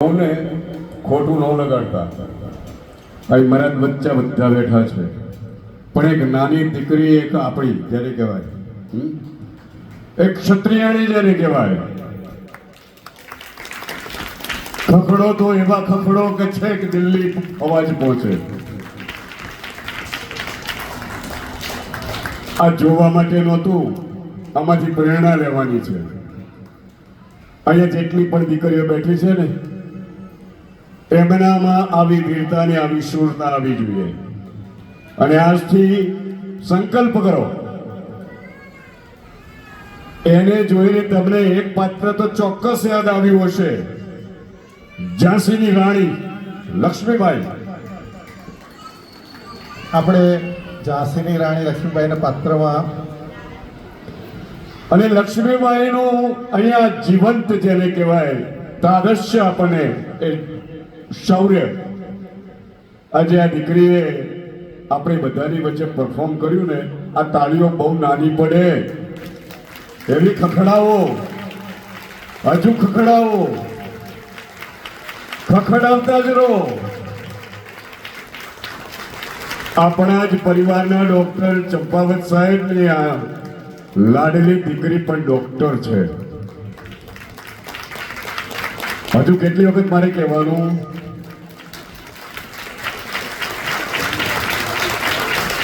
ને ખોટું ન લગાડતા. ભાઈ મારા બચ્ચા બધા બેઠા છે, પણ એક નાની દીકરી, એક આપણી જેને કહેવાય, એક ક્ષત્રિયાણી જેને કહેવાય, ખખડો તો એવા ખખડો કે છેક દિલ્હી અવાજ પહોંચે. આ જોવા માટે નહોતું, આમાંથી પ્રેરણા લેવાની છે. અહીંયા જેટલી પણ દીકરીઓ બેઠી છે ને, એમનામાં આવી વીરતા ને આવી શૂરતા આવી જોઈએ. અને આજથી સંકલ્પ કરો. એને જોઈને તમને એક પાત્ર તો ચોક્કસ યાદ આવ્યું હશે, ઝાંસીની રાણી લક્ષ્મીબાઈ. આપણે ઝાંસીની રાણી લક્ષ્મીબાઈના પાત્રમાં અને લક્ષ્મીબાઈનું અહીંયા જીવંત જેને કહેવાય તાદશ્ય આપણને એ શૌર્ય આજે આ દીકરીએ આપણી બધાની વચ્ચે પરફોર્મ કર્યું ને, આ તાળીઓ બહુ નાની પડે એવી ખખડાવો, હજુ ખખડાવો, ખખડાવતા જ રહો. આપણા જ પરિવારના ડોક્ટર ચંપાવત સાહેબની આ લાડલી દીકરી પણ ડોક્ટર છે. હજુ કેટલી વખત મારે કહેવાનું?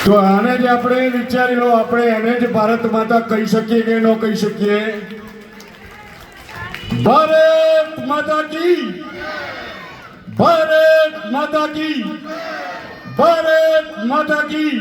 તો આને જ આપણે વિચારી લો, આપણે એને જ ભારત માતા કહી શકીએ કે ન કહી શકીએ? ભારત માતા કી, ભારત માતા કી, ભારત માતા કી.